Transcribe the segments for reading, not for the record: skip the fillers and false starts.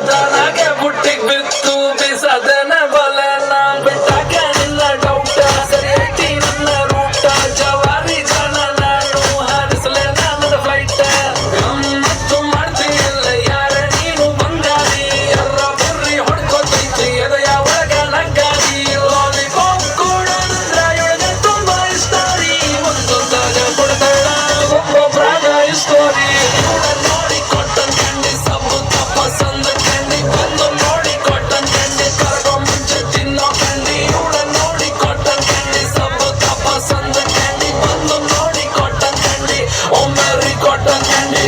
ನನಗೆ ಬುಟ್ಟಿಗೆ ಬಿತ್ತು ಬಿಸದನ ಬಲನ ಬಿಟ್ಟಾಕ ನಿನ್ನ ಡೌಟ ಸರಿ ಐತಿ ನನ್ನ ರೂಟ ಜವಾರಿ ಜನ ನಾನು ಹಾರಿಸಲೆ ನನ್ನ ಫ್ಲೈಟ್ ಮತ್ತು ಮಾಡ್ತೀಯಲ್ಲ ಯಾರ ನೀನು ಬಂಗಾರಿ ಎರ್ರ ಬುರ್ರಿ ಹೊಡ್ಕೊತೈತಿ ಎದೆಯ ಒಳಗ ನಗ್ಗಾರಿ ಲಾಲಿಪಾಪ್ ಕೊಡೋದಂದ್ರ ಇವಳಿಗೆ ತುಂಬಾ ಇಷ್ಟ ರೀ ಒಂದೊಂದಾಗ ಕೊಡ್ತಾಳ ಒಬ್ಬೊಬ್ರಾಗ ಸ್ಟೋರಿ ನೋಡಿ ಕಾಟನ್ ಕ್ಯಾಂಡಿ ಸಬ್ಬು ಪಸಂದ ಕ್ಯಾಂಡಿ ಬಂದು ನೋಡಿ ಕಾಟನ್ ಕ್ಯಾಂಡಿ ಕರಗೋ ಮುಂಚೆ ತಿನ್ನೋ ಕ್ಯಾಂಡಿ ಇವಳ ನೋಡಿ ಕಾಟನ್ ಕ್ಯಾಂಡಿ ಸಬ್ಬು ಪಸಂದ ಕ್ಯಾಂಡಿ ಬಂದು ನೋಡಿ ಕಾಟನ್ ಕ್ಯಾಂಡಿ ಒಮ್ಮೆ ರೀ ಕಾಟನ್ ಕ್ಯಾಂಡಿ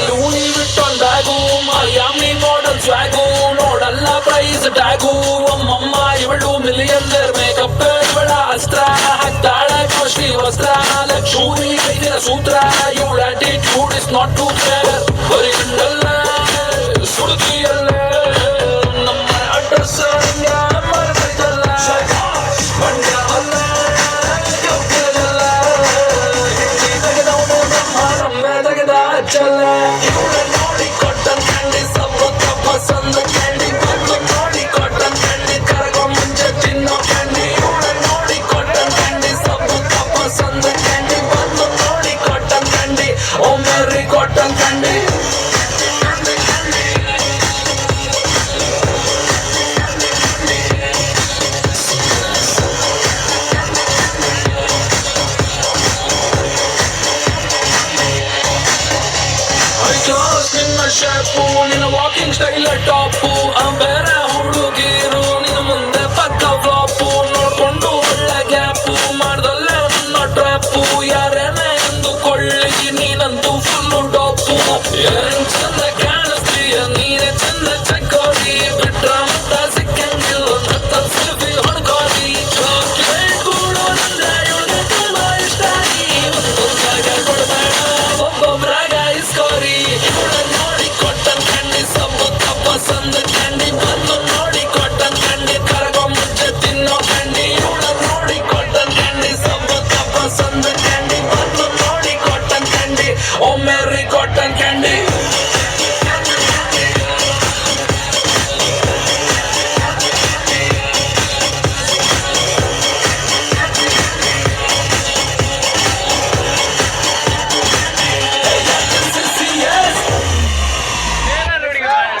ಲೂನಿ ಬಿಟ್ಟೊಂದಾಗು ಮಯಾಮಿ ಮಾಡಲ್ ಸ್ವಾಗು ನೋಡಲ್ಲ ಪ್ರೈಸ್ ಟ್ಯಾಗು ಅಮ್ಮಮ್ಮ ಇವಳು ಮಿಲಿಯನ್ದರ್ ಮೇಕಪ್ ಇವಳ ಅಸ್ತ್ರ ಹಾಕ್ತಾಳ ಕಾಸ್ಟ್ಲಿ ವಸ್ತ್ರ ಲಕ್ಷ್ಮಿ ಕೈದಿನ ಸೂತ್ರ ಇವಳ attitude is not to care ಬರೀ ಗಂಡಲ್ಲ ಸುಡುತ್ತಿಯಲ್ಲ ನಮ್ಮ ಅಡ್ರೆಸ್ ಮರಕೈತಲ್ಲ ಮಂಡ್ಯ ಅಲ್ಲ ಕಬ್ಬಿರಲ್ಲ ಹಿಂದಿ ತೆಗೆದವನು ನಮ್ಮ ತೆಗೆದ ಹಚ್ಚಲ್ಲ ಇವಳ ನೋಡಿ ಕಾಟನ್ ಕ್ಯಾಂಡಿ ಸಬ್ಬು ಪಸಂದ ಕ್ಯಾಂಡಿ ಬಂದು ನೋಡಿ ಕಾಟನ್ ಕ್ಯಾಂಡಿ ಕರಗೋ ಮುಂಚೆ ತಿನ್ನೋ ಕ್ಯಾಂಡಿ ಇವಳ ನೋಡಿ ಕಾಟನ್ ಕ್ಯಾಂಡಿ ಸಬ್ಬು ಪಸಂದ ಕ್ಯಾಂಡಿ ಬಂದು ನೋಡಿ ಕಾಟನ್ ಕ್ಯಾಂಡಿ ಒಮ್ಮೆ ರೀ ಕಾಟನ್ ಕ್ಯಾಂಡಿ ನಿನ್ನ ಶೇಪು ನಿನ್ನ ವಾಕಿಂಗ್ ಸ್ಟೈಲ್ ಟಾಪು